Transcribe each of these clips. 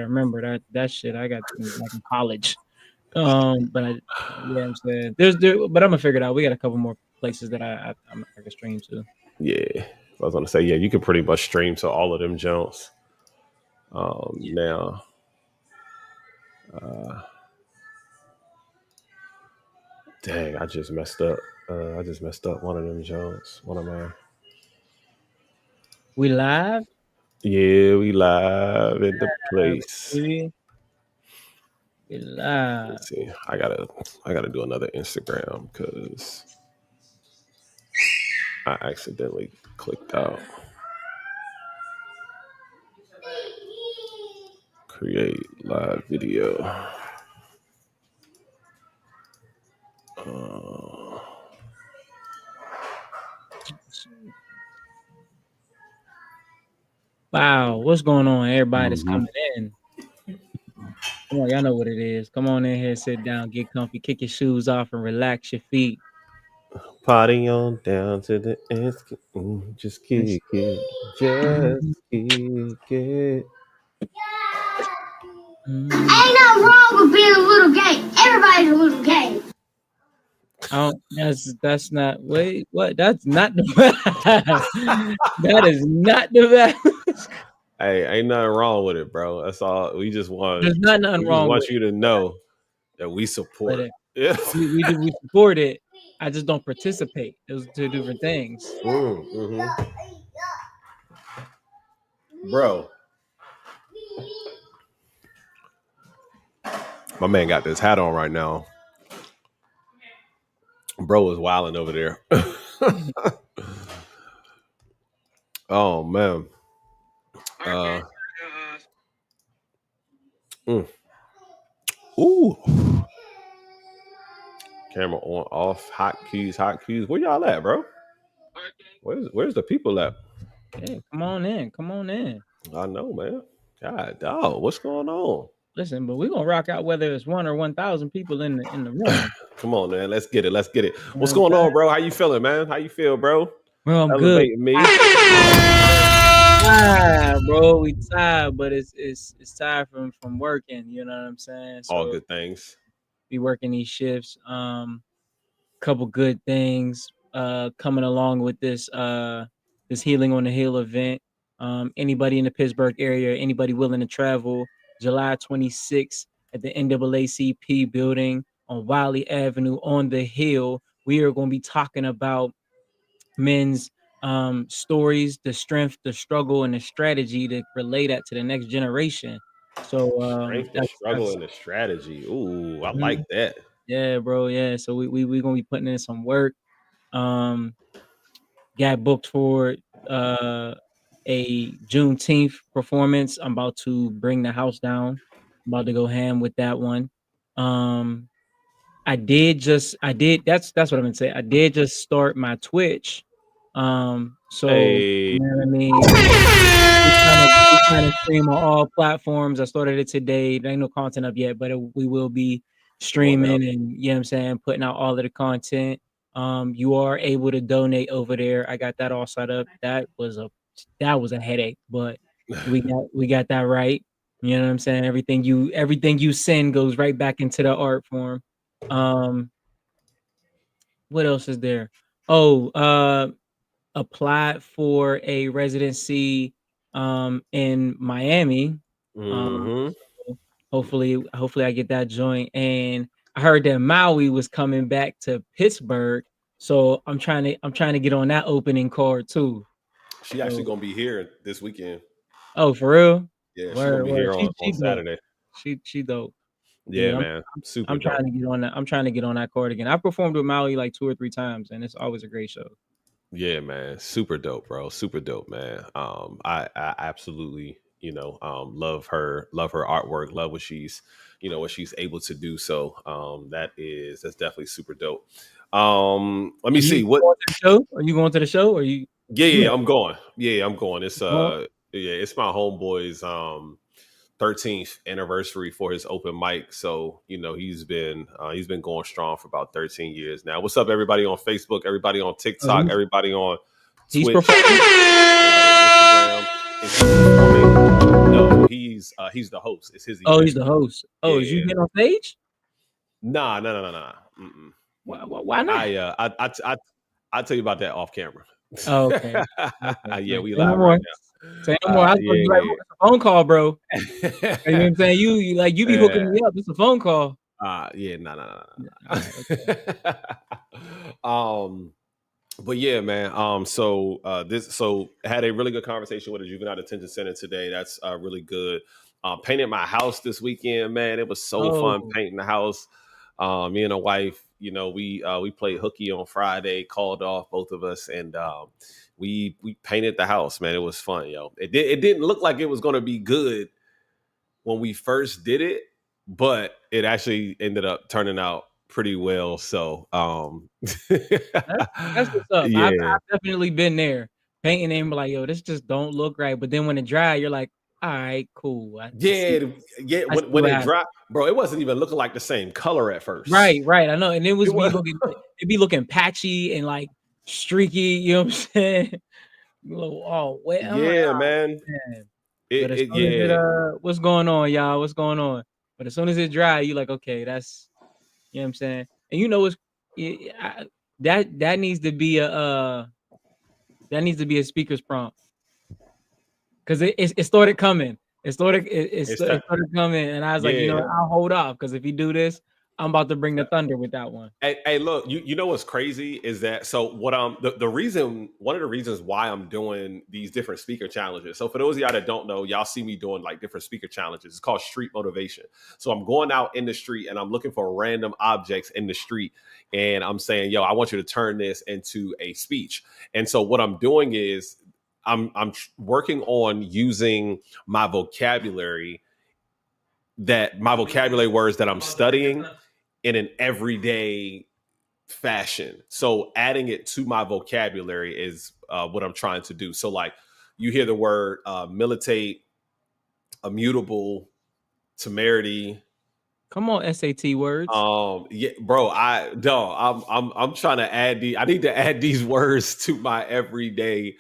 remember that shit. I got like in college. But I'm saying but I'm gonna figure it out. We got a couple more places that I can stream to. Yeah, I was gonna say yeah. You can pretty much stream to all of them Jones. Yeah. Now, dang, I just messed up. I just messed up one of them Jones. One of my We live. yeah, we live in the place. Baby. We live. Let's see. I gotta do another Instagram because I accidentally clicked out. Create live video. Wow, what's going on, everybody that's Mhm. coming in? Come on, y'all know what it is. Come on in here, sit down, get comfy, kick your shoes off, and relax your feet. Party on down to the end. Just kick it. Just kick it. Mm. Ain't nothing wrong with being a little gay. Everybody's a little gay. Oh, that's not. Wait, what? That's not the. That is not the best. Hey, ain't nothing wrong with it, bro. That's all. We just want. There's nothing We just wrong want with you to know that we support. it. Yeah. We support it. I just don't participate. Those are two different things. Bro, my man got this hat on right now. Bro is wilding over there. Oh man. Ooh. Camera on, off, hot keys. Where y'all at, bro? Where's the people at? Hey, come on in. I know, man. God, dog, what's going on? Listen, but we're gonna rock out whether it's 1 or 1,000 people in the room. Come on, man. Let's get it. What's going on, bro? How you feeling, man? How you feel, bro? Bro, I'm Elevating good. me. Tired, bro. We tired, but it's tired from working. You know what I'm saying? So All good things. be working these shifts. Couple good things coming along with this this Healing on the Hill event. Anybody in the Pittsburgh area, anybody willing to travel, July 26th at the NAACP building on Wiley Avenue on the Hill. We are going to be talking about men's stories, the strength, the struggle, and the strategy to relay that to the next generation. So Strength, the struggle, and the strategy. Ooh, I like that. Yeah, bro. Yeah. So we gonna be putting in some work. Got booked for a Juneteenth performance. I'm about to bring the house down. I'm about to go ham with that one. That's what I'm gonna say. I did just start my Twitch. So Hey. you know what I mean. We kind of stream on all platforms. I started it today. There ain't no content up yet, but we will be streaming and you know what I'm saying, putting out all of the content. You are able to donate over there. I got that all set up. That was a headache, but we got that right. You know what I'm saying? Everything you send goes right back into the art form. What else is there? Applied for a residency in Miami. Hopefully I get that joint. And I heard that Maui was coming back to Pittsburgh, so I'm trying to get on that opening card too. She actually gonna be here this weekend. Oh, for real? Yeah, she's gonna be here on Saturday. She dope. Yeah, man. I'm trying to get on that. I'm trying to get on that card again. I performed with Maui like 2 or 3 times, and it's always a great show. Yeah, man. Super dope, bro. Super dope, man. I absolutely, love her artwork, love what she's able to do. So that's definitely super dope. Let me see what show. Are you going to the show? Or you? Yeah, I'm going. Yeah, I'm going. It's it's my homeboy's 13th anniversary for his open mic. So, he's been going strong for about 13 years now. What's up, everybody on Facebook, everybody on TikTok, everybody on Twitch, everybody on Instagram. No, he's the host. It's his Oh, event. he's the host. Oh, is you Yeah. been on stage? Nah. Mm-mm. Why not? I'll tell you about that off camera. Oh, okay. Okay. Yeah, we Say no live more. right Say no now. more. I was gonna be like, "It's a phone call, bro." You know what I'm saying? You be Yeah. hooking me up. It's a phone call. Yeah, no. Right, okay. But yeah, man. So had a really good conversation with a juvenile detention center today. That's really good. Painted my house this weekend, man. It was so fun painting the house. Me and a wife, we played hooky on Friday, called off both of us, and we painted the house, man. It was fun, yo. It didn't look like it was gonna be good when we first did it, but it actually ended up turning out pretty well. So That's what's up. yeah. I've definitely been there. Painting and be like, yo, this just don't look right. But then when it dry, you're like, all right, cool. When It dropped, bro, it wasn't even looking like the same color at first. Right. I know. And it'd be looking patchy and like streaky, you know what I'm saying? Oh, wait. Yeah, man. But as soon as what's going on, y'all? What's going on? But as soon as it dry, you like, okay, that's, you know what I'm saying? And that needs to be a speaker's prompt, because it started coming. It started coming, and I was like, I'll hold off, because if you do this, I'm about to bring the thunder with that one. Hey, look, you know what's crazy is that, so what the reason, one of the reasons why I'm doing these different speaker challenges. So for those of y'all that don't know, y'all see me doing like different speaker challenges. It's called street motivation. So I'm going out in the street and I'm looking for random objects in the street, and I'm saying, yo, I want you to turn this into a speech. And so what I'm doing is I'm working on using my vocabulary words that I'm studying in an everyday fashion. So adding it to my vocabulary is what I'm trying to do. So like you hear the word militate, immutable, temerity. Come on, SAT words. Yeah, bro. I'm trying to I need to add these words to my everyday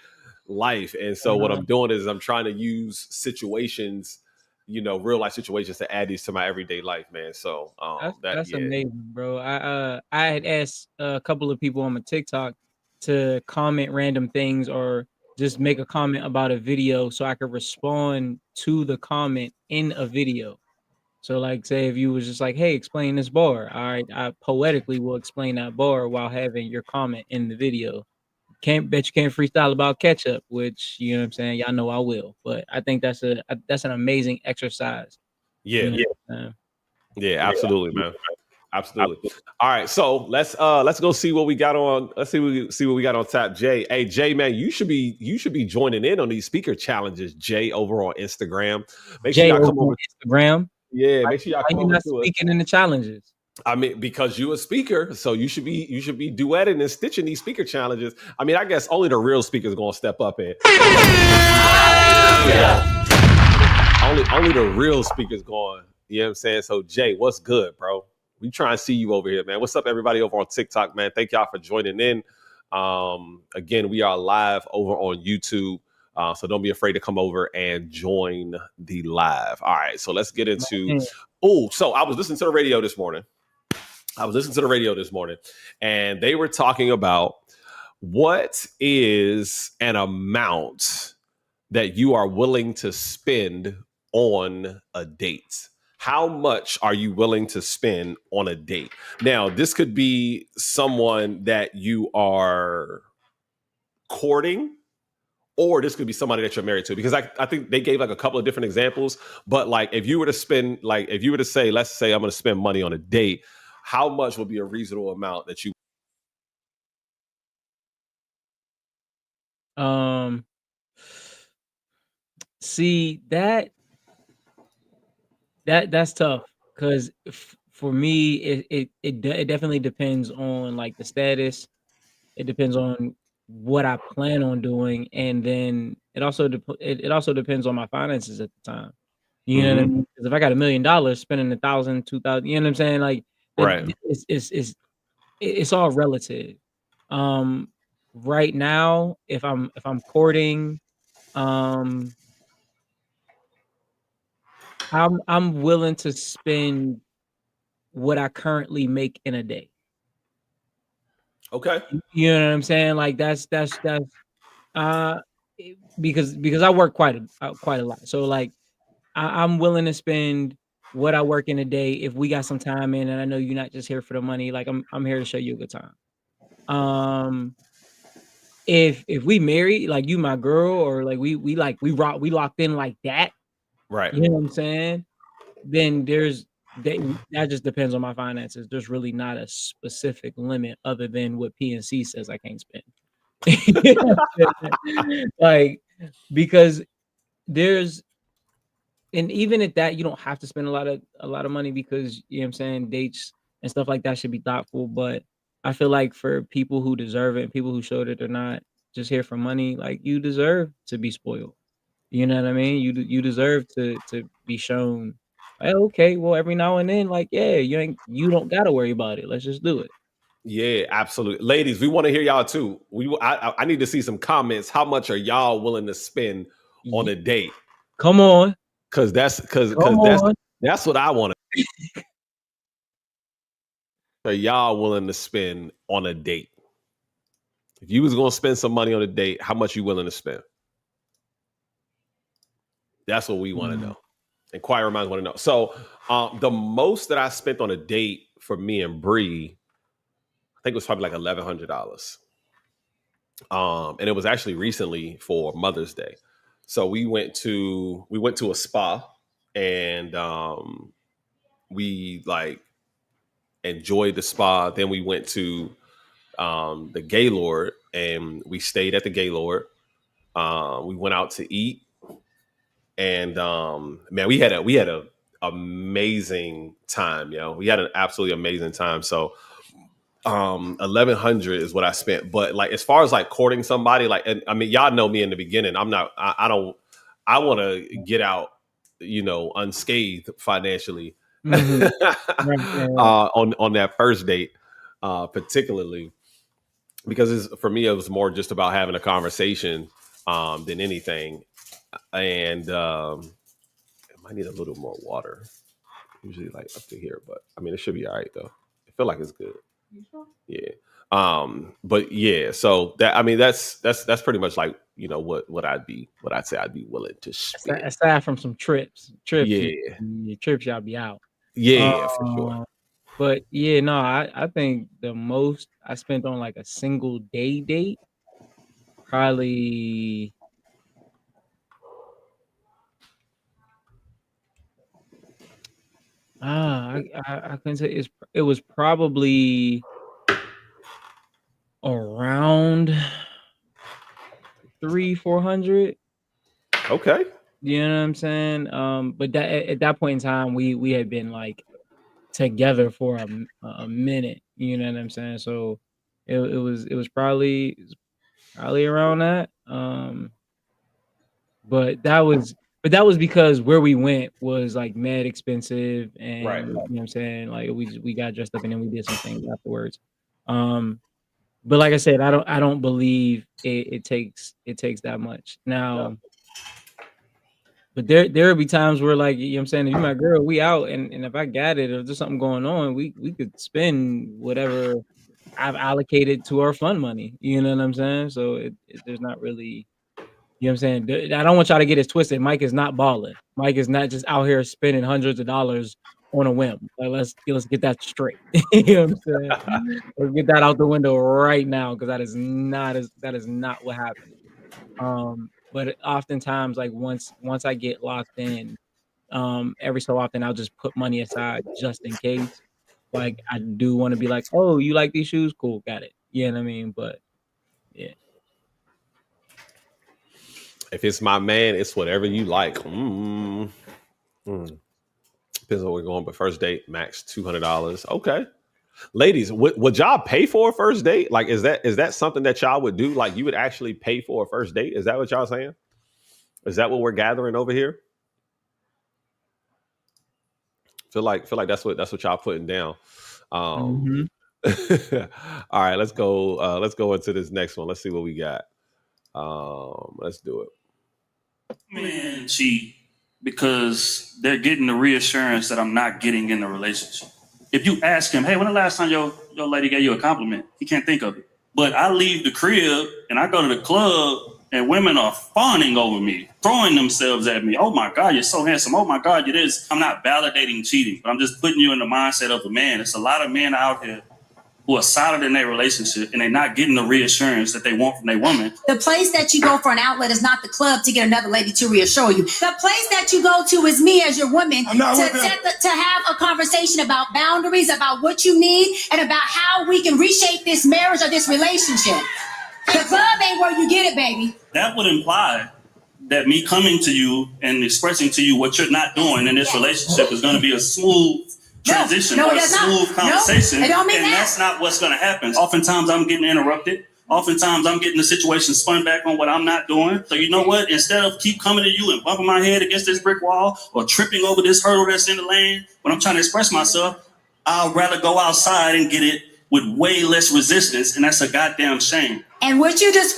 life. And so what I'm doing is I'm trying to use situations, real life situations, to add these to my everyday life, man. So that's amazing, bro. I had asked a couple of people on my TikTok to comment random things or just make a comment about a video so I could respond to the comment in a video. So like, say if you was just like, hey, explain this bar. All right, I poetically will explain that bar while having your comment in the video. Can't freestyle about ketchup, which, you know what I'm saying, y'all know I will. But I think that's an amazing exercise. Yeah, absolutely, man. Absolutely. All right, so let's go see what we got on. Let's see what we got on tap. Jay, hey Jay, man, you should be joining in on these speaker challenges, Jay, over on Instagram. Make sure y'all come over Instagram. Yeah, make sure y'all come over to speaking in the challenges. I mean, because you're a speaker, so you should be duetting and stitching these speaker challenges. I mean, I guess only the real speakers gonna step up and only the real speakers going. You know what I'm saying? So Jay, what's good, bro? We try and see you over here, man. What's up, everybody over on TikTok, man? Thank y'all for joining in. Again, we are live over on YouTube. So don't be afraid to come over and join the live. All right, so let's get into. So I was listening to the radio this morning. And they were talking about what is an amount that you are willing to spend on a date. How much are you willing to spend on a date? Now, this could be someone that you are courting, or this could be somebody that you're married to, because I think they gave like a couple of different examples. But like, if you were to say, let's say I'm going to spend money on a date, how much would be a reasonable amount that you? See, that's tough, because for me, it definitely depends on like the status. It depends on what I plan on doing, and then it also depends on my finances at the time. You know what I mean? Because if I got $1 million, spending 1,000, 2,000, you know what I'm saying? Like, right, it's all relative. Right now, if I'm courting, I'm willing to spend what I currently make in a day. Okay. You know what I'm saying? Like that's uh because I work quite a lot. So like I'm willing to spend what I work in a day if we got some time in, and I know you're not just here for the money. Like I'm here to show you a good time. If we marry, like you my girl, or like we locked in like that, Right. you know what I'm saying? Then that just depends on my finances. There's really not a specific limit other than what PNC says I can't spend. Like, because there's, and even at that, you don't have to spend a lot of money, because you know what I'm saying, dates and stuff like that should be thoughtful. But I feel like for people who deserve it and people who show that they're not just here for money, like you deserve to be spoiled. You know what I mean? You deserve to be shown, like, okay, well, every now and then, like, yeah, you don't gotta worry about it. Let's just do it. Yeah, absolutely. Ladies, we want to hear y'all too. I need to see some comments. How much are y'all willing to spend on a date? Come on. Cause that's what I want to. Are y'all willing to spend on a date? If you was gonna spend some money on a date, how much you willing to spend? That's what we want to know. Inquirer minds want to know. So the most that I spent on a date for me and Bree, I think it was probably like $1,100. And it was actually recently for Mother's Day. So we went to a spa, and we like enjoyed the spa. Then we went to the Gaylord, and we stayed at the Gaylord. We went out to eat, and man, we had a amazing time. We had an absolutely amazing time. So 1,100 is what I spent. But like, as far as like courting somebody, like, and I mean, y'all know me in the beginning. I want to get out, unscathed financially. Mm-hmm. On that first date, particularly because for me, it was more just about having a conversation than anything. And I might need a little more water. Usually like up to here, but I mean, it should be all right though. I feel like it's good. Yeah. But yeah, so that's pretty much like, what I'd say I'd be willing to spend. Aside from some trips, Yeah. trips, y'all be out. Yeah, for sure. But yeah, no, I think the most I spent on like a single day date, probably I can say it was probably around 300-400. Okay. You know what I'm saying? But that at that point in time, we had been like together for a minute. You know what I'm saying? So it was probably around that. But that was because where we went was like mad expensive, and Right. you know what I'm saying, like we got dressed up and then we did some things afterwards. But like I said, I don't believe it takes that much now. But there will be times where, like, you know what I'm saying, if you my girl, we out, and if I got it, or there's something going on, we could spend whatever I've allocated to our fun money. You know what I'm saying? So there's not really, you know what I'm saying? I don't want y'all to get it twisted. Mike is not balling. Mike is not just out here spending hundreds of dollars on a whim. Like, let's get that straight. You know what I'm saying? Let's get that out the window right now, because that is not what happened. But oftentimes, like once I get locked in, every so often I'll just put money aside just in case. Like, I do want to be like, oh, you like these shoes? Cool, got it. You know what I mean? But yeah. If it's my man, it's whatever you like. Depends on where we're going, but first date, max $200. Okay. Ladies, would y'all pay for a first date? Like, is that something that y'all would do? Like, you would actually pay for a first date? Is that what y'all saying? Is that what we're gathering over here? Feel like that's what y'all putting down. All right, let's go into this next one. Let's see what we got. Let's do it. Man, cheat. because they're getting the reassurance that I'm not getting in the relationship. If you ask him, hey, when the last time your lady gave you a compliment? He can't think of it. But I leave the crib and I go to the club and women are fawning over me, throwing themselves at me. Oh my God, you're so handsome. Oh my God, you're this. I'm not validating cheating, but I'm just putting you in the mindset of a man. It's a lot of men out here who are solid in their relationship and they're not getting the reassurance that they want from their woman. The place that you go for an outlet is not the club to get another lady to reassure you. The place that you go to is me as your woman to have a conversation about boundaries, about what you need, and about how we can reshape this marriage or this relationship. The club ain't where you get it, baby. That would imply that me coming to you and expressing to you what you're not doing in this relationship is going to be a smooth transition or a smooth conversation. It don't mean and that. That's not what's going to happen. Oftentimes I'm getting interrupted. Oftentimes I'm getting the situation spun back on what I'm not doing. So you know what? Instead of keep coming to you and bumping my head against this brick wall or tripping over this hurdle that's in the lane when I'm trying to express myself, I'd rather go outside and get it with way less resistance, and that's a goddamn shame. And what you just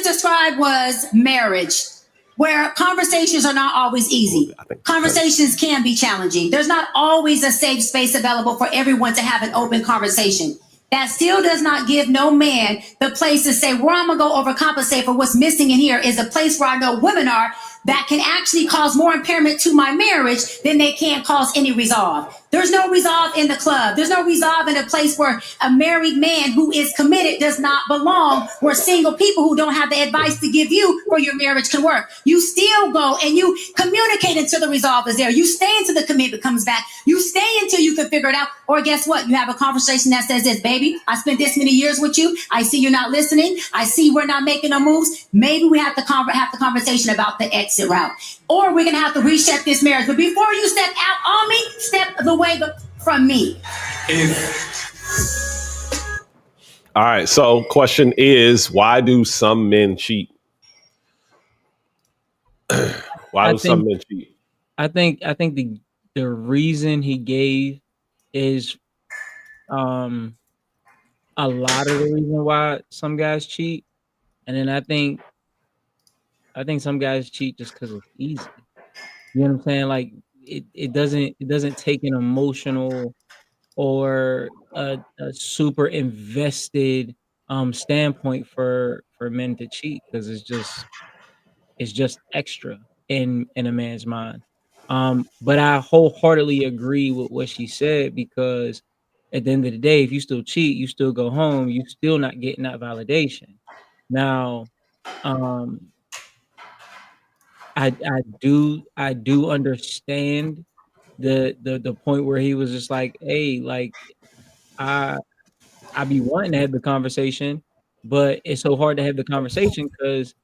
described was marriage, where conversations are not always easy. Conversations can be challenging. There's not always a safe space available for everyone to have an open conversation. That still does not give no man the place to say, where I'm going to go overcompensate for what's missing in here is a place where I know women are that can actually cause more impairment to my marriage than they can cause any resolve. There's no resolve in the club. There's no resolve in a place where a married man who is committed does not belong, where single people who don't have the advice to give you where your marriage can work. You still go and you communicate until the resolve is there. You stay until the commitment comes back. You stay until you can figure it out. Or guess what? You have a conversation that says this, baby, I spent this many years with you. I see you're not listening. I see we're not making no moves. Maybe we have to have the conversation about the exit route. Or we're going to have to reset this marriage. But before you step out on me, step the way from me. All right. So question is, why do some men cheat? Why do some men cheat? I think the reason he gave is a lot of the reason why some guys cheat. And then I think some guys cheat just because it's easy. You know what I'm saying? Like it doesn't take an emotional or a super invested standpoint for men to cheat, because it's just extra in a man's mind. But I wholeheartedly agree with what she said, because at the end of the day, if you still cheat, you still go home, you still not getting that validation. Now, I do understand the point where he was just like, hey, like I be wanting to have the conversation, but it's so hard to have the conversation because,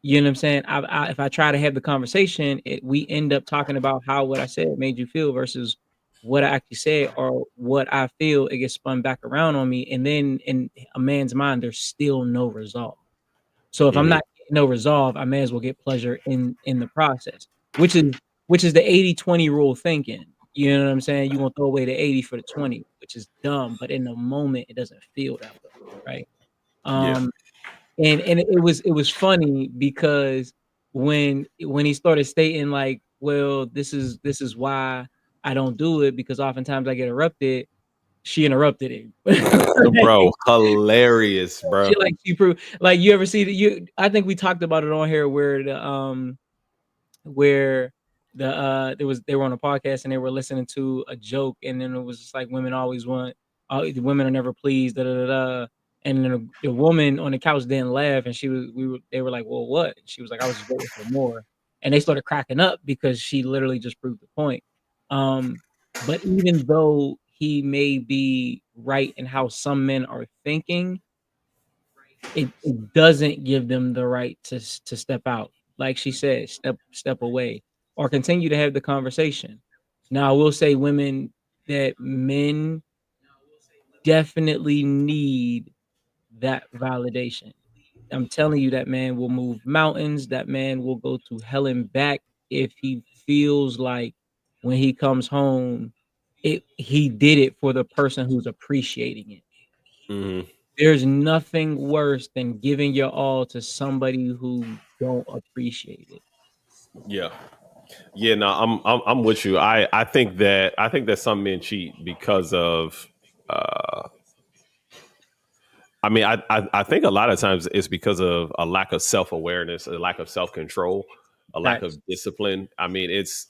you know what I'm saying, if I try to have the conversation, we end up talking about how what I said made you feel versus what I actually said, or what I feel. It gets spun back around on me, and then in a man's mind there's still no resolve. So if I'm not getting no resolve, I may as well get pleasure in the process, which is the 80-20 rule thinking. You know what I'm saying? You want to throw away the 80 for the 20, which is dumb, but in the moment it doesn't feel that way, right? And it was funny because when he started stating like, well, this is why I don't do it, because oftentimes I get interrupted. She interrupted him. Bro, hilarious, bro. She proved, like, you ever see that? I think we talked about it on here where they were on a podcast and they were listening to a joke, and then it was just like, women always want, women are never pleased, da da da. And then the woman on the couch didn't laugh, and they were like, well, what? And she was like, I was just waiting for more. And they started cracking up because she literally just proved the point. But even though he may be right in how some men are thinking, it doesn't give them the right to step out. Like she said, step away or continue to have the conversation. Now, I will say, women, that men definitely need that validation. I'm telling you, that man will move mountains. That man will go to hell and back if he feels like when he comes home, he did it for the person who's appreciating it. Mm-hmm. There's nothing worse than giving your all to somebody who don't appreciate it. Yeah. Yeah, no, I'm with you. I think that some men cheat because of I mean, I think a lot of times it's because of a lack of self-awareness, a lack of self-control, a lack of Facts. discipline. I mean, it's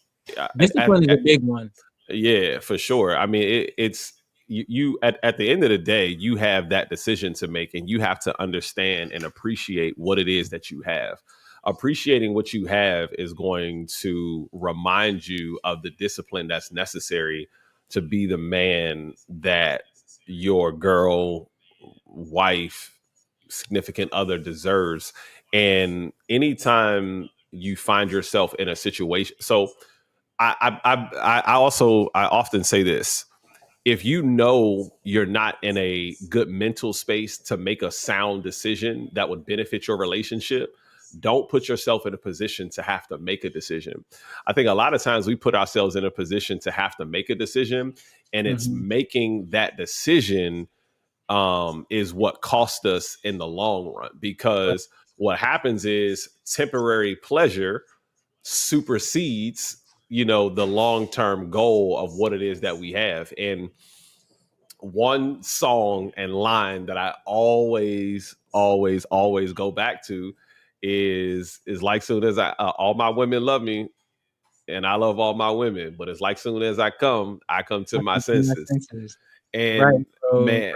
Discipline is a big one. yeah, for sure. I mean, it's you at the end of the day, you have that decision to make, and you have to understand and appreciate what it is that you have. Appreciating what you have is going to remind you of the discipline that's necessary to be the man that your girl, wife, significant other deserves. And anytime you find yourself in a situation, so I often say this: if you know you're not in a good mental space to make a sound decision that would benefit your relationship, don't put yourself in a position to have to make a decision. I think a lot of times we put ourselves in a position to have to make a decision, and it's Mhm. making that decision is what cost us in the long run, because what happens is temporary pleasure supersedes, the long-term goal of what it is that we have. And one song and line that I always go back to is like, soon as I all my women love me and I love all my women, but it's like, soon as I come to my senses. Senses. Right. And So man,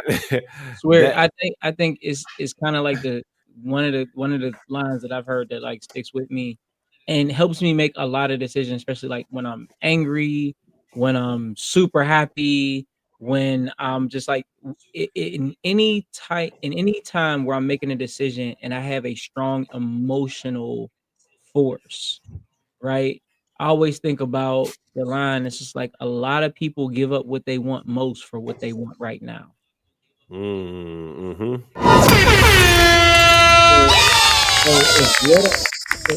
swear, that I think it's kind of like the one of the lines that I've heard that like sticks with me and helps me make a lot of decisions, especially like when I'm angry, when I'm super happy, when I'm just like in any time where I'm making a decision and I have a strong emotional force, right? I always think about the line. It's just like a lot of people give up what they want most for what they want right now. mm-hmm. So so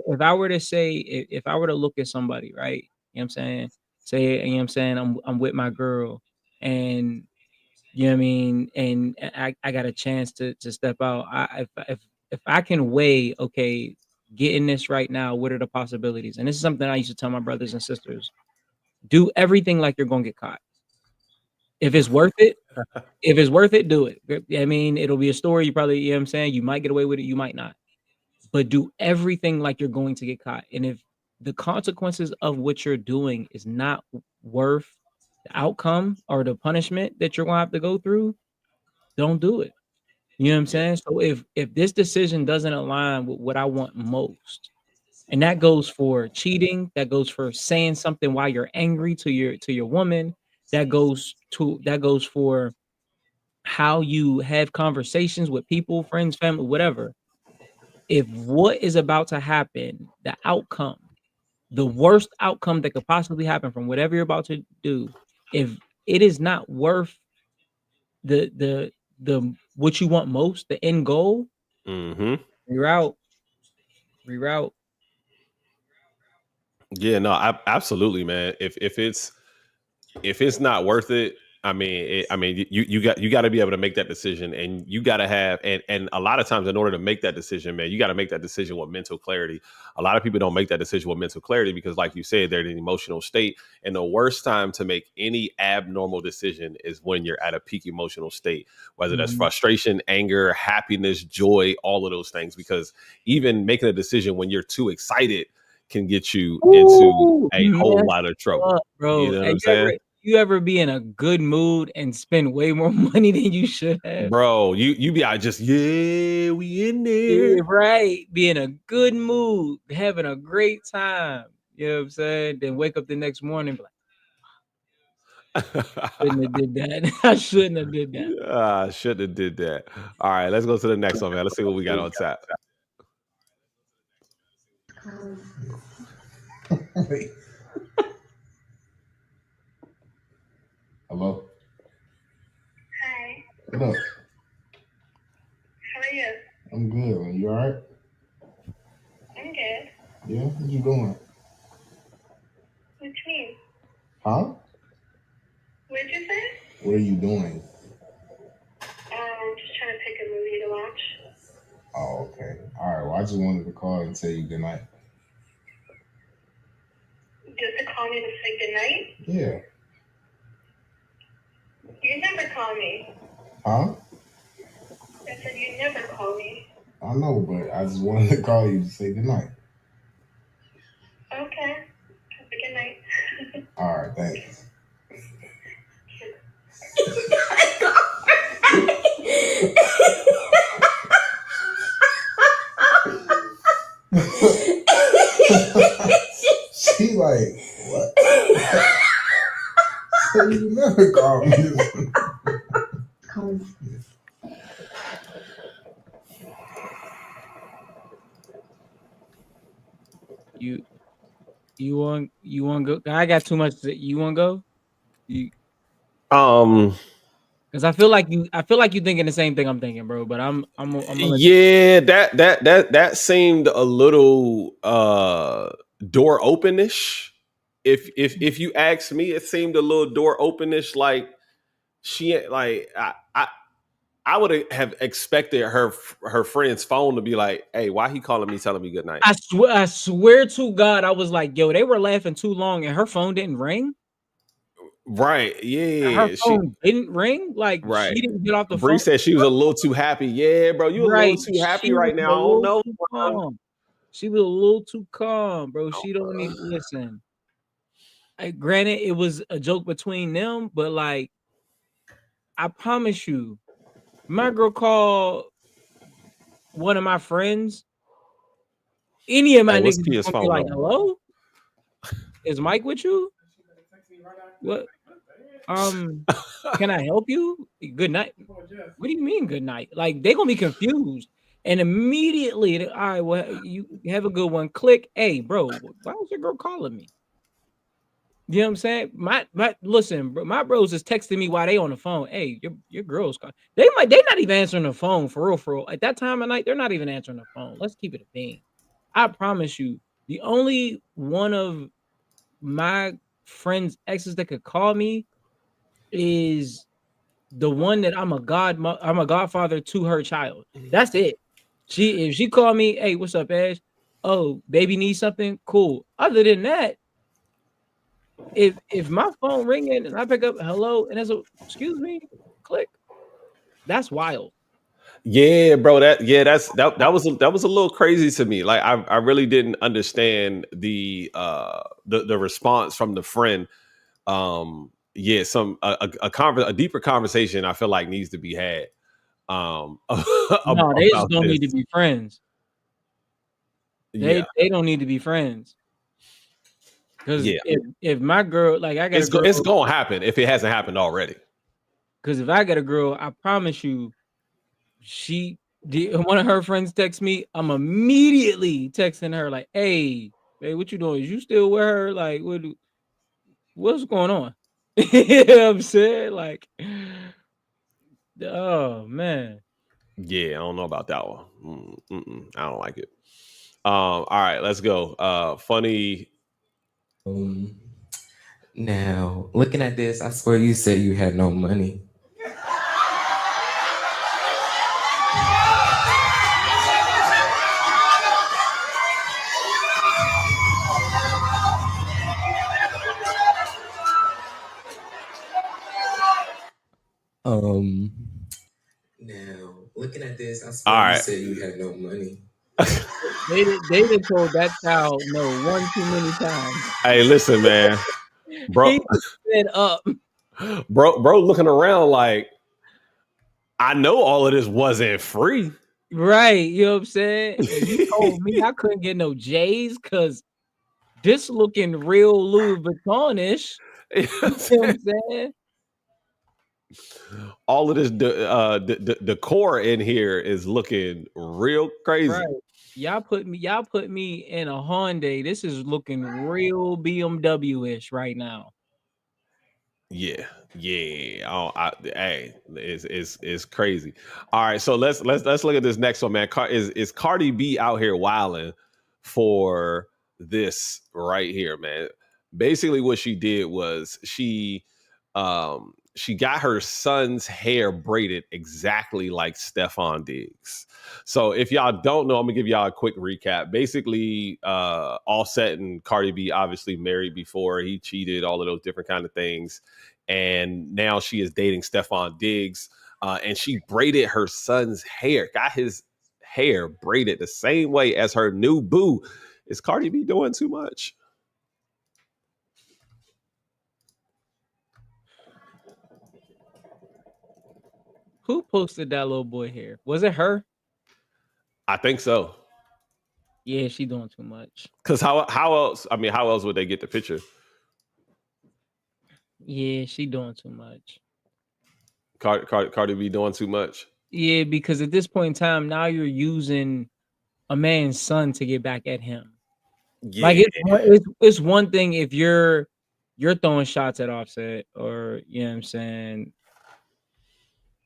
if I were to say if I were to look at somebody, right? You know what I'm saying? Say, you know what I'm saying, I'm with my girl and you know what I mean, and I got a chance to step out. If I can weigh, okay, getting this right now, what are the possibilities? And this is something I used to tell my brothers and sisters. Do everything like you're gonna get caught. If it's worth it, do it. I mean, it'll be a story. You probably, you know what I'm saying? You might get away with it, you might not. But do everything like you're going to get caught. And if the consequences of what you're doing is not worth the outcome or the punishment that you're gonna have to go through, don't do it. You know what I'm Yeah. saying? So if this decision doesn't align with what I want most, and that goes for cheating, that goes for saying something while you're angry to your woman, that goes for how you have conversations with people, friends, family, whatever. If what is about to happen, the outcome, the worst outcome that could possibly happen from whatever you're about to do, if it is not worth the what you want most, the end goal, Mm-hmm. reroute, reroute. Yeah, no, absolutely, man. If it's not worth it, I mean, you got to be able to make that decision, and you got to have, and a lot of times, in order to make that decision, man, you got to make that decision with mental clarity. A lot of people don't make that decision with mental clarity because, like you said, they're in an emotional state, and the worst time to make any abnormal decision is when you're at a peak emotional state, whether that's Mhm. frustration, anger, happiness, joy, all of those things. Because even making a decision when you're too excited can get you into Ooh, a whole messed lot of trouble. up, You bro. know what Hey, I'm saying? you ever be in a good mood and spend way more money than you should have? Bro, you be out just, yeah, we in there. Yeah, right. Be in a good mood, having a great time. You know what I'm saying? Then wake up the next morning and be like, shouldn't have did that. I shouldn't have did that. I should have did that. All right, let's go to the next one, man. Let's see what we got on tap. Hello? Hi, What up? how are you? I'm good, man. You alright? I'm good. Yeah? What you doing? What you mean? Huh? What'd you say? What are you doing? Just trying to pick a movie to watch. Oh, okay. Alright, well, I just wanted to call and tell you good night. Just to call me to say goodnight? Yeah. You never call me. Huh? I said you never call me. I know, but I just wanted to call you to say goodnight. Okay. Have a good night. All right, thanks. She like, what? So you never call me. You want go? I got too much. You want to go? Because I feel like you thinking the same thing I'm thinking, bro. But I'm yeah, that seemed a little door openish. If you ask me, it seemed a little door openish. Like she like I would have expected her friend's phone to be like, "Hey, why he calling me, telling me good night?" I swear to God, I was like, "Yo, they were laughing too long, and her phone didn't ring." Right? Yeah, Her phone didn't ring. Like right. she didn't get off the Bree phone. said she was a little too happy. Yeah, bro, you a little too happy right now. I don't know. Calm. She was a little too calm, bro. She don't need listen. Granted, it was a joke between them, but like, I promise you, my girl called one of my friends. Any of my Hey, what's niggas Kia's gonna be phone like, number? "Hello, is Mike with you? What? Can I help you? Good night. What do you mean good night? Like they gonna be confused, and immediately, all right, well, you have a good one. Click. Hey, bro, why was your girl calling me? You know what I'm saying? My listen, bro, my bros is texting me while they on the phone. Hey, your girl's calling. They not even answering the phone for real. At that time of night, they're not even answering the phone. Let's keep it a bean. I promise you, the only one of my friends' exes that could call me is the one that I'm a godfather to her child. That's it. If she called me, hey, what's up, Ash? Oh, baby needs something? Cool. Other than that, if my phone ringing and I pick up hello and it's a excuse me, click. That's wild. Yeah, bro. That was a little crazy to me. Like I really didn't understand the response from the friend. Yeah, a deeper conversation I feel like needs to be had. No, they just don't need to be friends. They don't need to be friends. Because if my girl, like I got it's gonna happen if it hasn't happened already. Because if I got a girl, I promise you, one of her friends text me, I'm immediately texting her like, "Hey, what you doing? Is you still with her? Like, what's going on?" You know what I'm saying? Like, oh man. Yeah, I don't know about that one. I don't like it. All right, let's go. Funny. Now, looking at this, I swear you said you had no money. Now, looking at this, I swear you said you had no money. They done told that child no one too many times. Hey, listen, man. Bro, set up. Bro looking around like, I know all of this wasn't free. Right. You know what I'm saying? And you told me I couldn't get no J's because this looking real Louis Vuitton-ish. You know what I'm saying? All of this the core in here is looking real crazy. Right. Y'all put me in a Hyundai. This is looking real BMW-ish right now. Yeah. Hey, it's crazy. All right, so let's look at this next one, man. Is Cardi B out here wilding for this right here, man? Basically, what she did was she she got her son's hair braided exactly like Stephon Diggs. So if y'all don't know, I'm gonna give y'all a quick recap. Basically, Offset and Cardi B obviously married before. He cheated, all of those different kind of things. And now she is dating Stephon Diggs. And she braided her son's hair, got his hair braided the same way as her new boo. Is Cardi B doing too much? Who posted that little boy hair? Was it her? I think so. Yeah, she doing too much. Because how else? I mean, how else would they get the picture? Yeah, she doing too much. Cardi B doing too much. Yeah, because at this point in time, now you're using a man's son to get back at him. Yeah. Like it's one thing if you're throwing shots at Offset, or you know what I'm saying.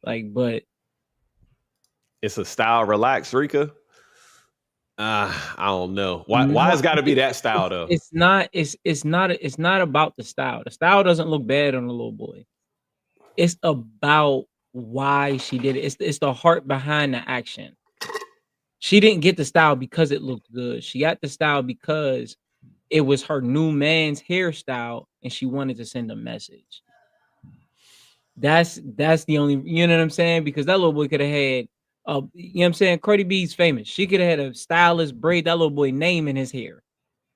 Like, but it's a style. Relax, Rika. I don't know. Why it's got to be that style though? It's not about the style. The style doesn't look bad on the little boy. It's about why she did it. It's the heart behind the action. She didn't get the style because it looked good. She got the style because it was her new man's hairstyle, and she wanted to send a message. That's the only, you know what I'm saying? Because that little boy could have had, you know what I'm saying? Cardi B's famous. She could have had a stylist braid that little boy name in his hair,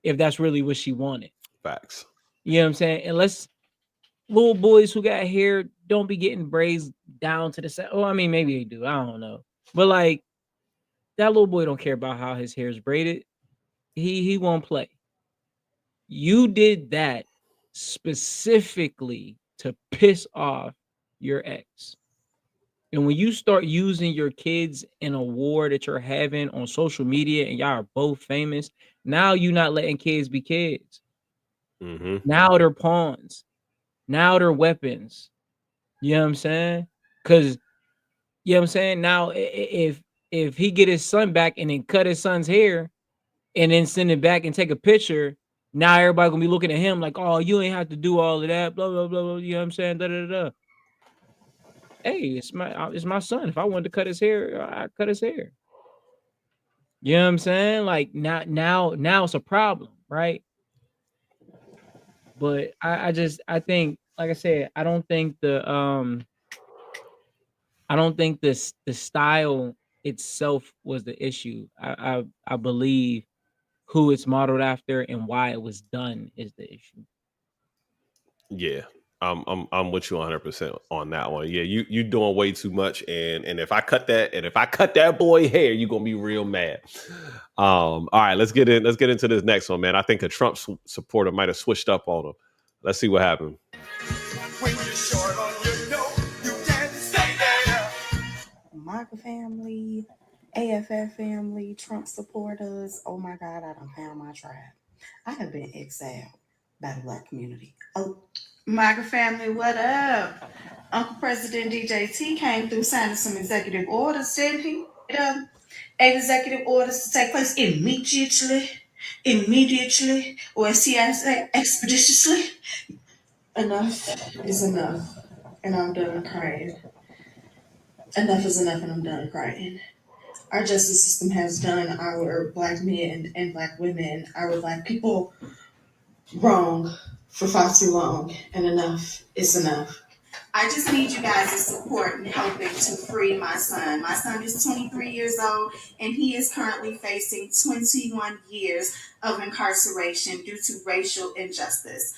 if that's really what she wanted. Facts. You know what I'm saying? Unless little boys who got hair don't be getting braids down to the side. Oh, I mean, maybe they do. I don't know. But like, that little boy don't care about how his hair is braided. He won't play. You did that specifically to piss off your ex. And when you start using your kids in a war that you're having on social media and y'all are both famous, now you're not letting kids be kids. Mm-hmm. Now they're pawns. Now they're weapons. You know what I'm saying? Because, you know what I'm saying? Now, if he get his son back and then cut his son's hair and then send it back and take a picture, now everybody gonna be looking at him like, oh, you ain't have to do all of that, blah, blah, blah, blah. You know what I'm saying? Da, da, da, da. Hey, it's my son. If I wanted to cut his hair, I'd cut his hair. You know what I'm saying? Like now it's a problem, right? But I think, like I said, I don't think the style itself was the issue. I believe who it's modeled after and why it was done is the issue. Yeah. I'm with you 100% on that one. Yeah, you doing way too much, and if I cut that boy hair, you're gonna be real mad. All right, let's get into this next one, man. I think a Trump supporter might have switched up on him. Let's see what happened. When you're short on your dough, you can't stay there. MAGA family, AFF family, Trump supporters. Oh my God, I done found my tribe. I have been exiled by the Black community. Oh, MAGA family, what up? Uncle President DJT came through signing some executive orders, didn't he? Executive orders to take place immediately, or as he say, expeditiously. Enough is enough, and I'm done crying. Enough is enough, and I'm done crying. Our justice system has done our Black men and Black women, our Black people, wrong for far too long, and enough is enough. I just need you guys' support in helping to free my son. My son is 23 years old, and he is currently facing 21 years of incarceration due to racial injustice.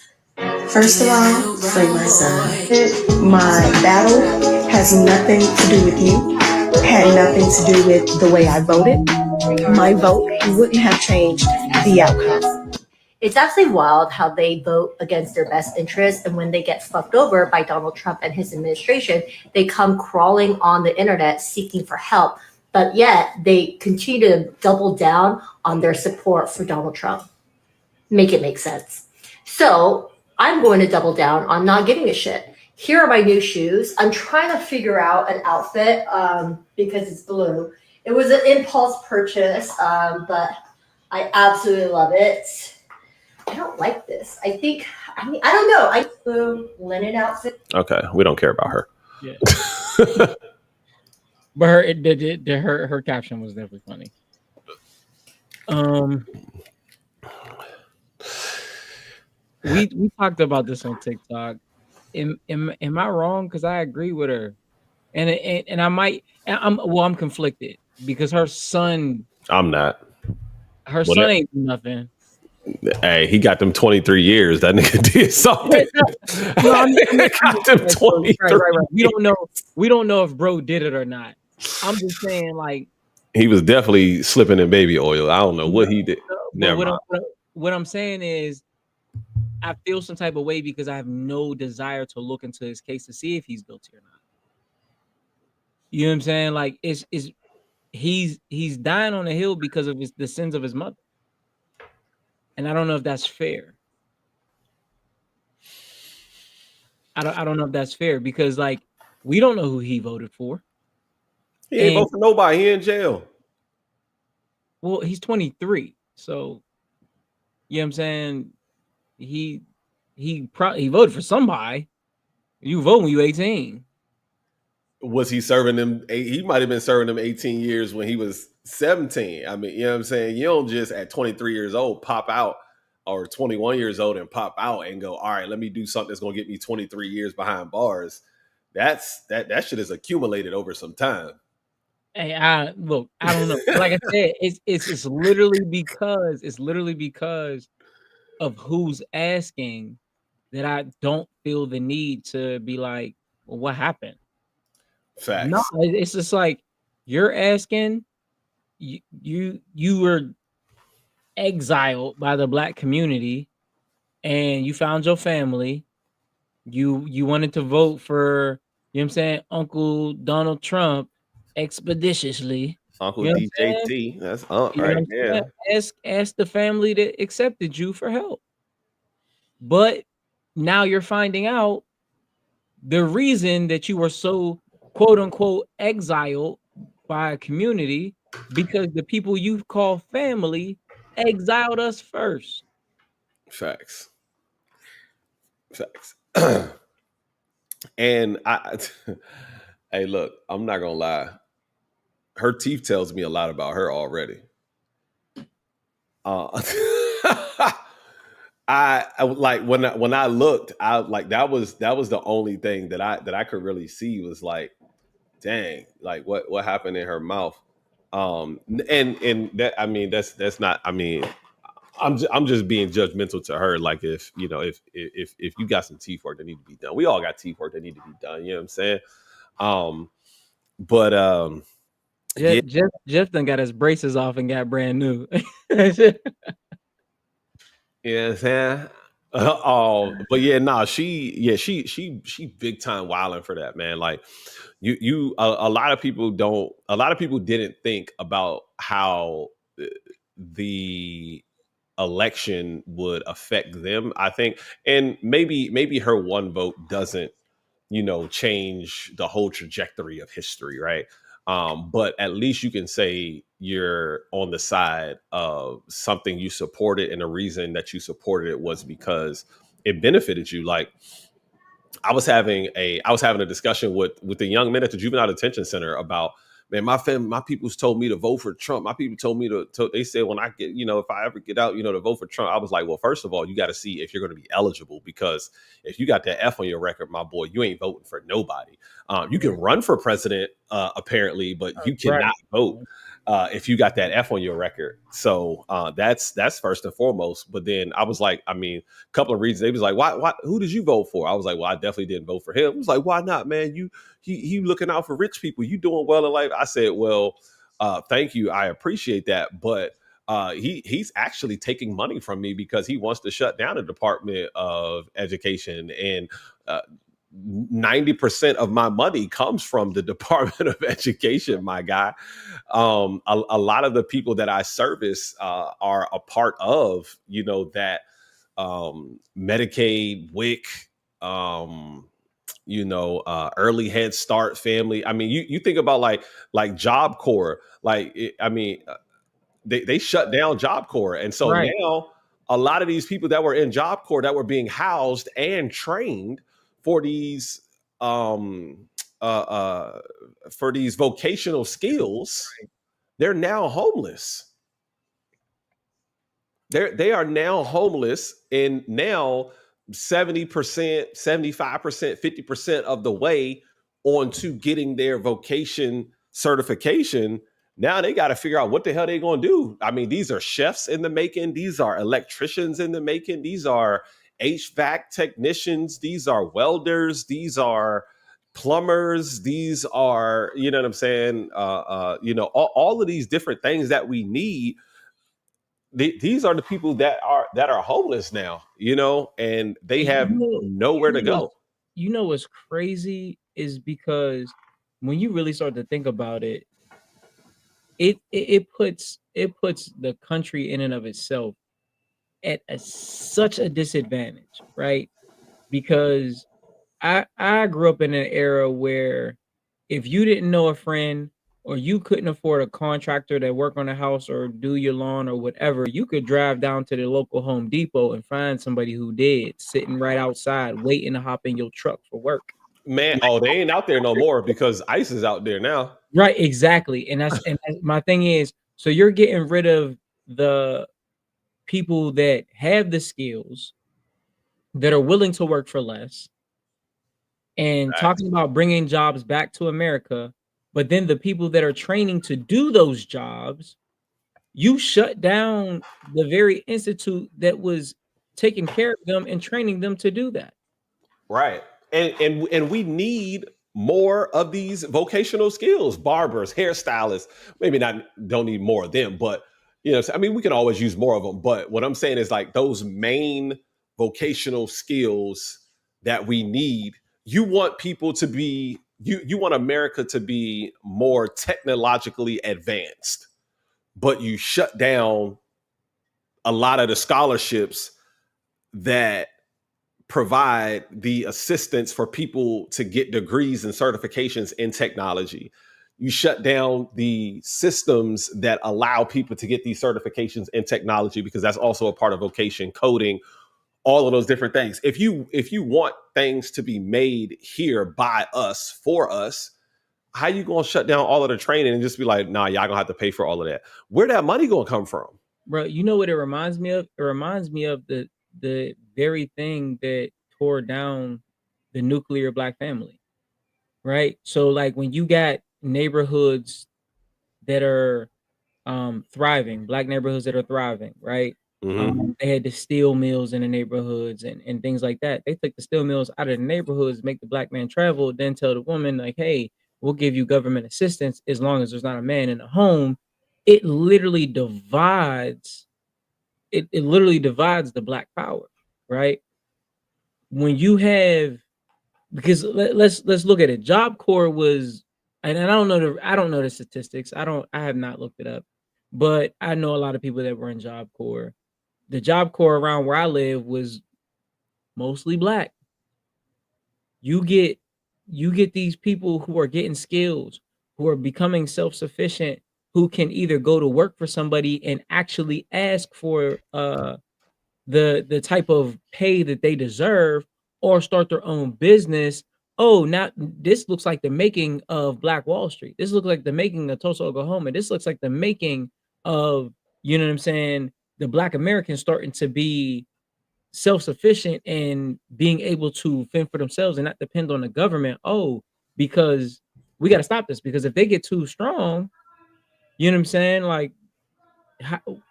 First of all, free my son. My battle has nothing to do with you, had nothing to do with the way I voted. My vote wouldn't have changed the outcome. It's absolutely wild how they vote against their best interests, and when they get fucked over by Donald Trump and his administration, they come crawling on the internet seeking for help, but yet they continue to double down on their support for Donald Trump. Make it make sense. So I'm going to double down on not giving a shit. Here are my new shoes. I'm trying to figure out an outfit because it's blue. It was an impulse purchase, but I absolutely love it. I don't like this. I don't know. I linen outfit. Okay, we don't care about her. Yeah. But her caption was definitely funny. We talked about this on TikTok. Am I wrong? Because I agree with her, and I'm conflicted because her son. I'm not. Her son ain't nothing. Hey, he got them 23 years. That nigga did something. Got them 23. Right. We don't know if bro did it or not. I'm just saying, like, he was definitely slipping in baby oil. I don't know what he did. What I'm saying is, I feel some type of way because I have no desire to look into his case to see if he's guilty or not. You know what I'm saying? Like, he's dying on the hill because of the sins of his mother. And I don't know if that's fair. I don't know if that's fair because, like, we don't know who he voted for. He ain't vote for nobody. He in jail. Well, he's 23, so you know what I'm saying. He voted for somebody. You vote when you 18. Was he serving them? He might have been serving them 18 years when he was 17. I mean, you know what I'm saying? You don't just at 23 years old pop out, or 21 years old and pop out and go, all right, let me do something that's going to get me 23 years behind bars. That shit is accumulated over some time. Hey, I don't know. Like I said, it's literally because of who's asking that I don't feel the need to be like, well, what happened? Facts. No, it's just like you're asking. You were exiled by the Black community, and you found your family. You wanted to vote for, you know what I'm saying, Uncle Donald Trump expeditiously. Uncle you know DJT. That's right there. Ask the family that accepted you for help. But now you're finding out the reason that you were so quote unquote exiled by a community because the people you call family exiled us first. Facts. And hey, look, I'm not gonna lie. Her teeth tells me a lot about her already. I like when I looked, I like that was the only thing that I could really see was like, dang, like what happened in her mouth. And that, I mean, that's not, I mean, I'm just being judgmental to her. Like if you got some teeth work that need to be done, we all got teeth work that need to be done. You know what I'm saying? Jeff done got his braces off and got brand new. Yeah, man. But yeah, nah, she big time wilding for that, man. Like a lot of people didn't think about how the election would affect them, I think. And maybe her one vote doesn't, change the whole trajectory of history, right? But at least you can say you're on the side of something you supported, and the reason that you supported it was because it benefited you. Like I was having a discussion with the young men at the Juvenile Detention Center about, man, my people's told me to vote for Trump. My people told me they said when I get, if I ever get out, to vote for Trump. I was like, well, first of all, you got to see if you're going to be eligible, because if you got that F on your record, my boy, you ain't voting for nobody. You can run for president, apparently, but you cannot vote if you got that F on your record. So that's first and foremost. But then I was like, I mean, a couple of reasons. They was like, why? Who did you vote for? I was like, well, I definitely didn't vote for him. I was like, why not, man? He looking out for rich people. You doing well in life. I said, well, thank you. I appreciate that. But he's actually taking money from me because he wants to shut down the Department of Education. And 90% of my money comes from the Department of Education, my guy. A lot of the people that I service are a part of, that Medicaid, WIC, early Head Start family. I mean, you think about like Job Corps, they shut down Job Corps. And so now a lot of these people that were in Job Corps that were being housed and trained for these vocational skills, they're now homeless. They are now homeless, and now 70%, 75%, 50% of the way onto getting their vocation certification. Now they got to figure out what the hell they're going to do. I mean, these are chefs in the making. These are electricians in the making. These are HVAC technicians. These are welders. These are plumbers. These are, you know what I'm saying? All of these different things that we need. These are the people that are homeless now, and they have nowhere to go. You know what's crazy is because when you really start to think about it, it puts the country in and of itself at such a disadvantage, right? Because I grew up in an era where if you didn't know a friend, or you couldn't afford a contractor that work on a house or do your lawn or whatever, you could drive down to the local Home Depot and find somebody who did, sitting right outside waiting to hop in your truck for work. Man, they ain't out there no more because ICE is out there now. Right, exactly. And that's my thing is, so you're getting rid of the people that have the skills, that are willing to work for less, and talking about bringing jobs back to America. But then the people that are training to do those jobs, you shut down the very institute that was taking care of them and training them to do that. Right. And we need more of these vocational skills, barbers, hairstylists. Maybe don't need more of them, but I mean, we can always use more of them. But what I'm saying is, like, those main vocational skills that we need, you want people to be, you want America to be more technologically advanced, but you shut down a lot of the scholarships that provide the assistance for people to get degrees and certifications in technology. You shut down the systems that allow people to get these certifications in technology, because that's also a part of vocation, coding, all of those different things. If you want things to be made here by us, for us, how you going to shut down all of the training and just be like, nah, y'all gonna have to pay for all of that? Where that money going to come from? Bro, you know what it reminds me of? It reminds me of the very thing that tore down the nuclear Black family, right? So like when you got neighborhoods that are thriving, Black neighborhoods that are thriving, right? They had the steel mills in the neighborhoods and things like that. They took the steel mills out of the neighborhoods, make the Black man travel, then tell the woman, like, hey, we'll give you government assistance as long as there's not a man in the home. It literally divides. It literally divides the Black power, right? When you have, because let's look at it. Job Corps was, and I don't know the statistics. I have not looked it up, but I know a lot of people that were in Job Corps. The Job Corps around where I live was mostly Black. You get these people who are getting skills, who are becoming self-sufficient, who can either go to work for somebody and actually ask for the type of pay that they deserve, or start their own business. Oh, now this looks like the making of Black Wall Street. This looks like the making of Tulsa, Oklahoma. This looks like the making of, you know what I'm saying, the Black Americans starting to be self-sufficient and being able to fend for themselves and not depend on the government. Oh, because we got to stop this, because if they get too strong, you know what I'm saying, like,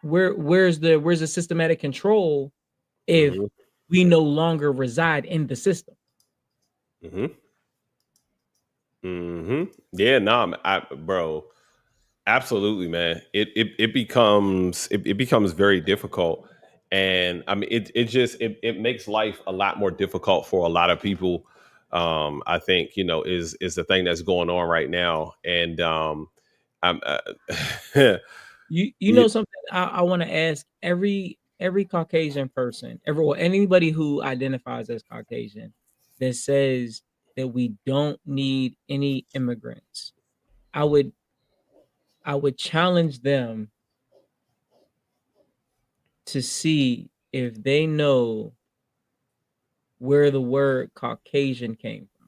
where's the systematic control if we no longer reside in the system? Yeah, bro, absolutely, man. It becomes very difficult, and I mean, it makes life a lot more difficult for a lot of people. I think is the thing that's going on right now, and you know something I want to ask every Caucasian person, anybody who identifies as Caucasian, that says that we don't need any immigrants. I would challenge them to see if they know where the word Caucasian came from.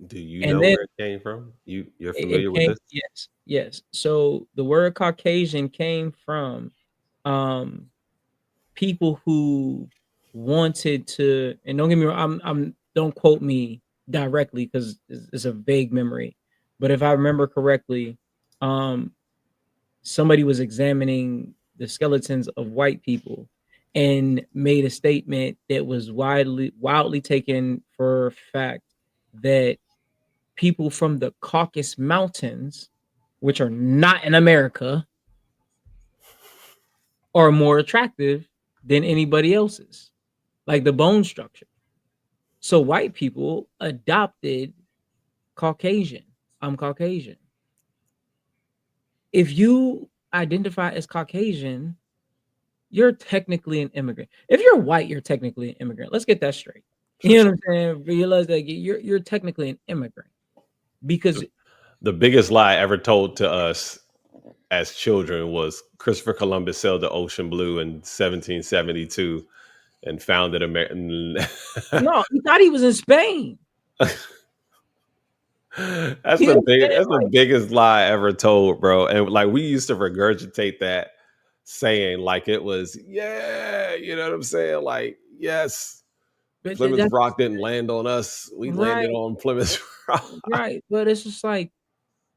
Do you And know then where it came from? You're familiar with came, this? yes. So the word Caucasian came from people who wanted to, and don't get me wrong, I'm don't quote me directly because it's a vague memory, but if I remember correctly, somebody was examining the skeletons of white people and made a statement that was wildly taken for fact that people from the Caucasus Mountains, which are not in America, are more attractive than anybody else's, like the bone structure. So white people adopted Caucasian. I'm Caucasian. If you identify as Caucasian, you're technically an immigrant. If you're white, you're technically an immigrant. Let's get that straight. You know what I'm saying? Realize that you're technically an immigrant because the biggest lie ever told to us as children was Christopher Columbus sailed the ocean blue in 1772 and founded America. No, he thought he was in Spain. That's the biggest lie ever told, bro. And like we used to regurgitate that saying like it was, yeah, you know what I'm saying? Like, yes, But Plymouth Rock didn't land on us. We landed on Plymouth Rock. Right. But it's just like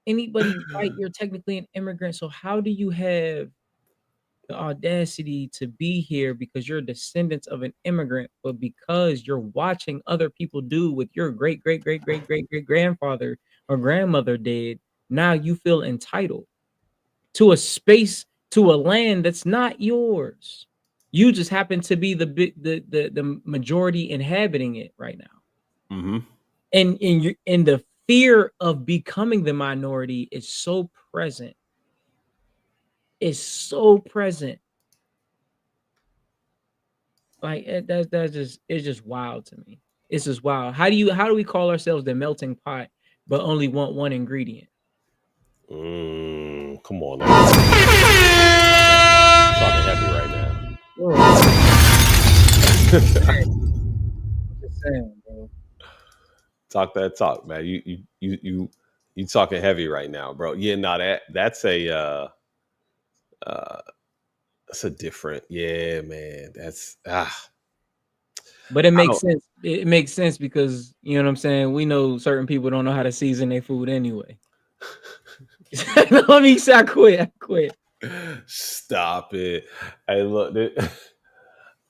anybody white, you're technically an immigrant. So how do you have the audacity to be here because you're descendants of an immigrant, but because you're watching other people do what your great grandfather or grandmother did, now you feel entitled to a space, to a land that's not yours. You just happen to be the majority inhabiting it right now. Mm-hmm. And the fear of becoming the minority is so present. It's so present. Like it's just wild to me. It's just wild. How do we call ourselves the melting pot, but only want one ingredient? Come on, now. I'm talking heavy right now. Just saying, bro. Talk that talk, man. You talking heavy right now, bro. Yeah, no, that's a different, yeah, man. That's But it makes sense. It makes sense because you know what I'm saying. We know certain people don't know how to season their food anyway. Let me say, I quit. Stop it. Hey, look,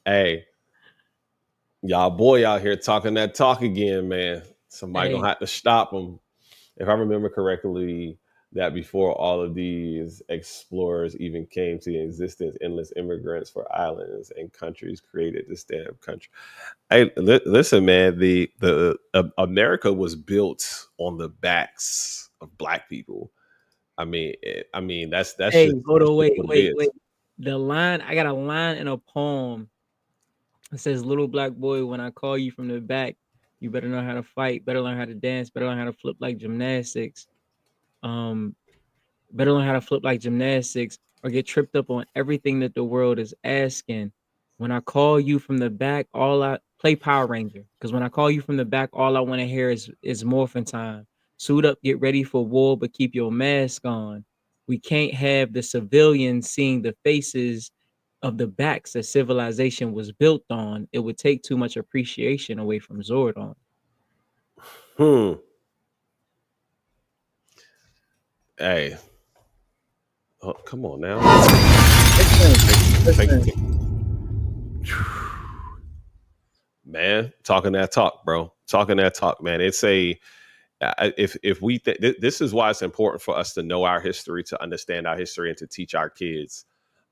hey, y'all boy out here talking that talk again, man. Somebody gonna have to stop him. If I remember correctly, that before all of these explorers even came to existence, endless immigrants for islands and countries created this damn country. Hey, listen, man, the America was built on the backs of Black people. I mean, that's. Hey, just, hold on, wait. The line, I got a line in a poem. It says, "Little black boy, when I call you from the back, you better know how to fight, better learn how to dance, better learn how to flip like gymnastics. Better learn how to flip like gymnastics or get tripped up on everything that the world is asking. When I call you from the back, play Power Ranger. Because when I call you from the back, all I want to hear is morphin' time. Suit up, get ready for war, but keep your mask on. We can't have the civilians seeing the faces of the backs that civilization was built on. It would take too much appreciation away from Zordon." Hey. Oh, come on now. Man, talking that talk, bro. Talking that talk, man. It's if we this is why it's important for us to know our history, to understand our history, and to teach our kids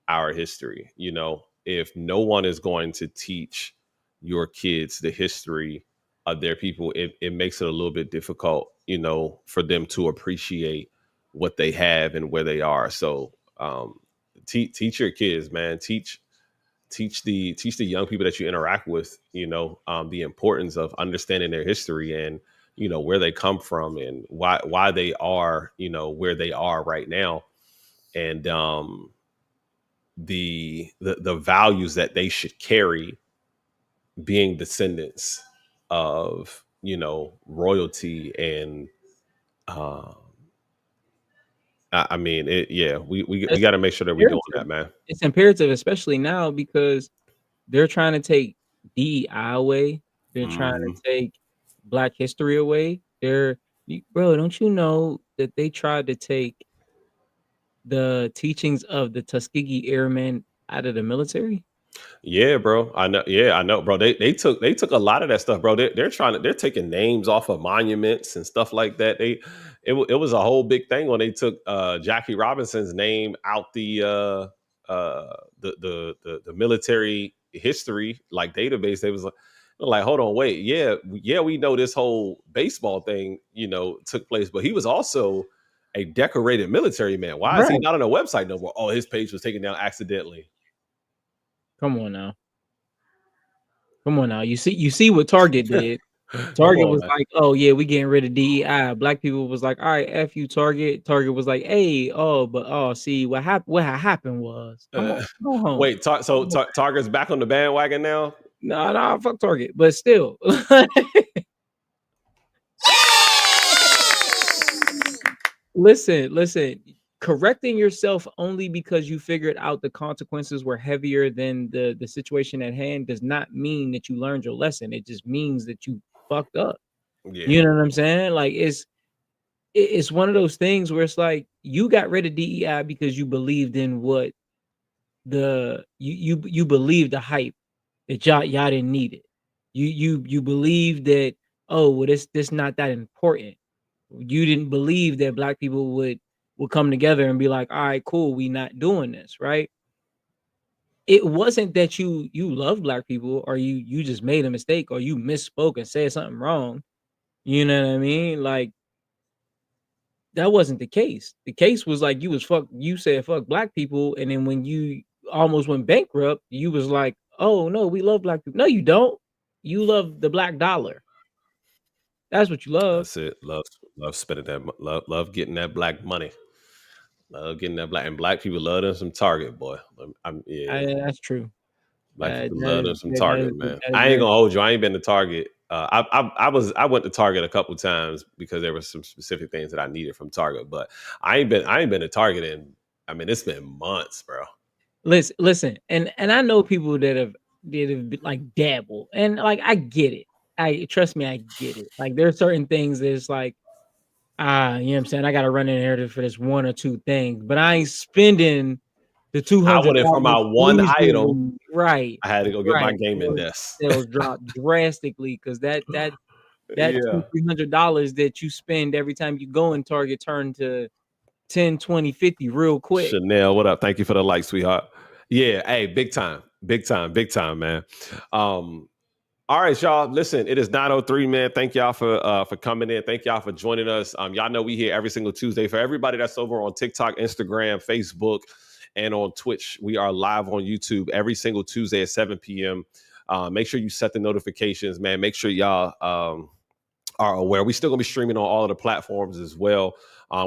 our history. You know, if no one is going to teach your kids the history of their people, it makes it a little bit difficult, you know, for them to appreciate what they have and where they are. So teach your kids, man. Teach the young people that you interact with, you know, the importance of understanding their history and, you know, where they come from and why they are, you know, where they are right now. And the values that they should carry, being descendants of, you know, royalty. And I mean, we got to make sure that we're doing that, man. It's imperative, especially now, because they're trying to take DEI away. They're trying to take Black history away. Bro, don't you know that they tried to take the teachings of the Tuskegee Airmen out of the military? Yeah, bro. I know. Yeah, I know, bro. They took a lot of that stuff, bro. They're taking names off of monuments and stuff like that. It was a whole big thing when they took Jackie Robinson's name out the military history like database. They was like, hold on, wait, yeah, we know this whole baseball thing, you know, took place, but he was also a decorated military man. Why is he not on a website no more? Oh, his page was taken down accidentally. Come on now. You see what Target did. Target was like, oh yeah, we getting rid of DEI. Black people was like, all right, F you, Target. Target was like, hey, see what happened was. Come on. Wait, Target's back on the bandwagon now? No, fuck Target, but still. Listen. Correcting yourself only because you figured out the consequences were heavier than the situation at hand does not mean that you learned your lesson. It just means that you fucked up. Yeah. You know what I'm saying? Like it's one of those things where it's like you got rid of DEI because you believed in what you believed the hype that y'all didn't need it. You believed that, oh well, this not that important. You didn't believe that Black people would come together and be like, all right, cool, we not doing this, right? It wasn't that you love Black people or you just made a mistake or you misspoke and said something wrong. You know what I mean? Like, that wasn't the case. The case was like you said fuck Black people, and then when you almost went bankrupt, you was like, oh no, we love Black people. No, you don't. You love the black dollar. That's what you love. That's it. Love spending that. Love getting that black money. Love getting that black, and Black people love them some Target, boy. That's true. Black people love them some Target, man. I ain't gonna hold you. I ain't been to Target. I went to Target a couple times because there were some specific things that I needed from Target, but I ain't been to Target in. I mean, it's been months, bro. Listen, and I know people that have like dabble, and like I get it. Trust me, I get it. Like there are certain things that it's like, you know what I'm saying? I gotta run in here for this one or two things, but I ain't spending the $200 I went in for my one item. Right. I had to go get my gaming desk. Sales dropped drastically because that $200-$300 that you spend every time you go in Target turned to 10, 20, 50 real quick. Chanel, what up? Thank you for the like, sweetheart. Yeah, hey, big time, man. All right, y'all. Listen, it is 9:03, man. Thank y'all for coming in. Thank y'all for joining us. Y'all know we here every single Tuesday. For everybody that's over on TikTok, Instagram, Facebook, and on Twitch, we are live on YouTube every single Tuesday at 7 p.m. Make sure you set the notifications, man. Make sure y'all are aware. We're still gonna be streaming on all of the platforms as well.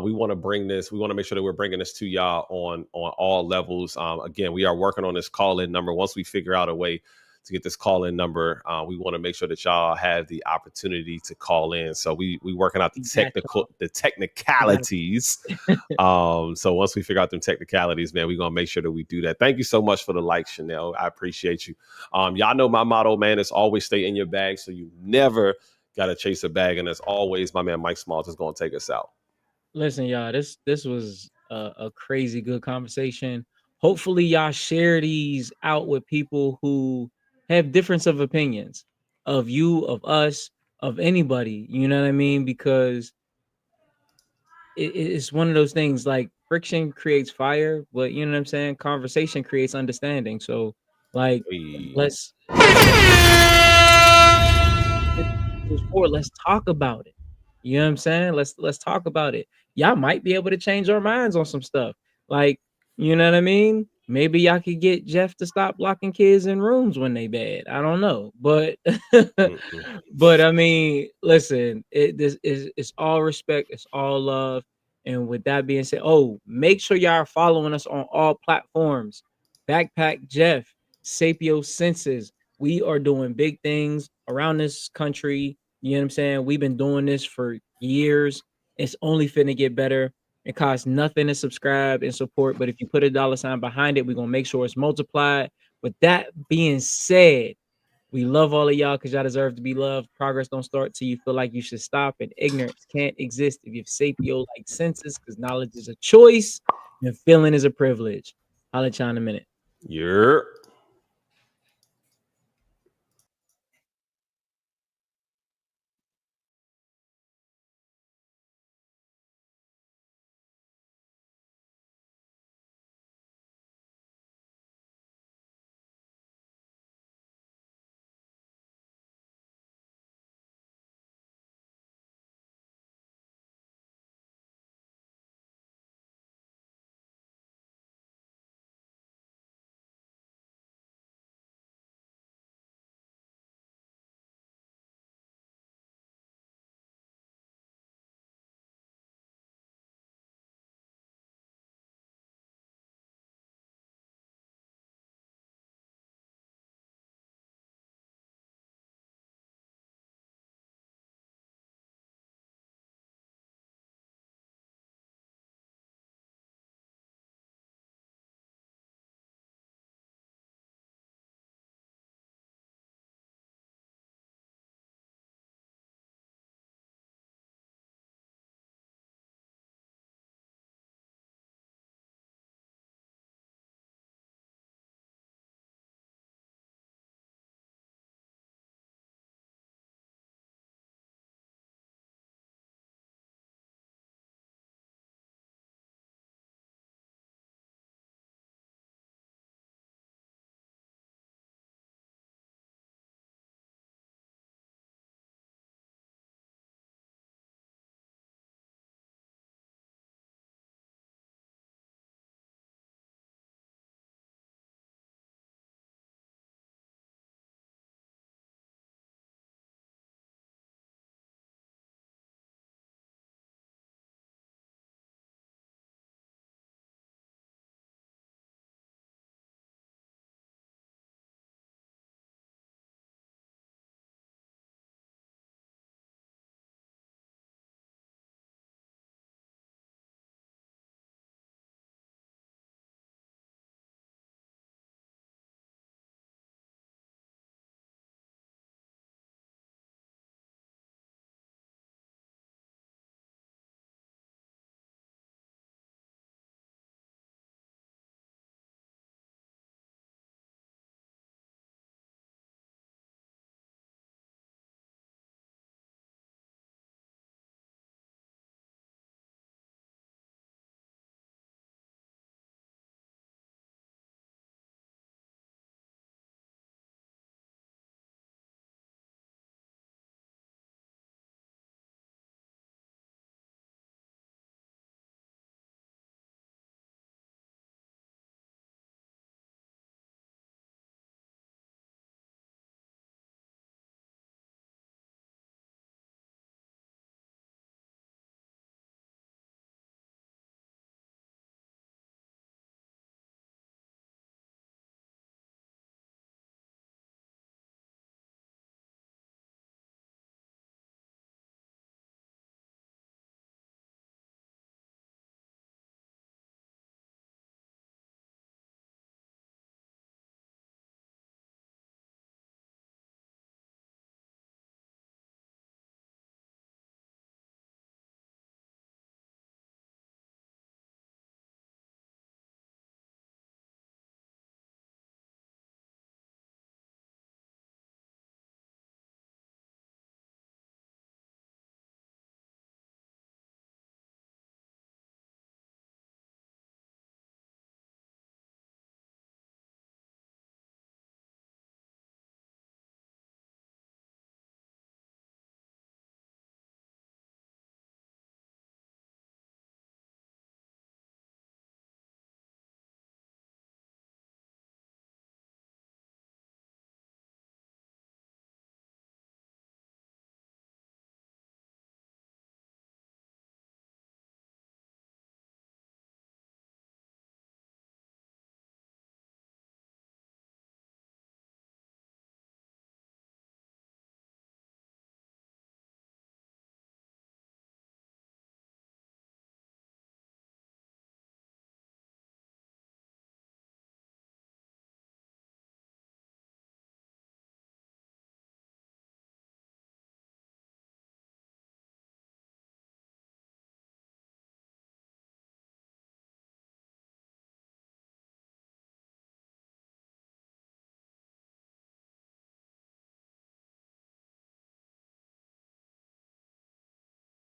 We want to bring this. We want to make sure that we're bringing this to y'all on all levels. Again, we are working on this call-in number. Once we figure out a way to get this call-in number, we want to make sure that y'all have the opportunity to call in. So we working out the technicalities. So once we figure out them technicalities, man, we're gonna make sure that we do that. Thank you so much for the like, Chanel. I appreciate you. Y'all know my motto, man, is always stay in your bag, so you never gotta chase a bag. And as always, my man Mike Smalls is gonna take us out. Listen, y'all, this was a crazy good conversation. Hopefully y'all share these out with people who have difference of opinions of you, of us, of anybody, you know what I mean? Because it's one of those things, like friction creates fire, but you know what I'm saying? Conversation creates understanding. So like, let's talk about it. You know what I'm saying? Let's talk about it. Y'all might be able to change our minds on some stuff. Like, you know what I mean? Maybe y'all could get Jeff to stop locking kids in rooms when they bad. I don't know, but but I mean, listen, it's all respect, it's all love. And with that being said, make sure y'all are following us on all platforms: Backpack Jeff, Sapio Senses. We are doing big things around this country. You know what I'm saying? We've been doing this for years. It's only finna get better. It costs nothing to subscribe and support, but if you put a $sign behind it, we're gonna make sure it's multiplied. With that being said, we love all of y'all because y'all deserve to be loved. Progress don't start till you feel like you should stop, and ignorance can't exist if you have sapio-like senses, because knowledge is a choice and feeling is a privilege. I'll let y'all in a minute. You're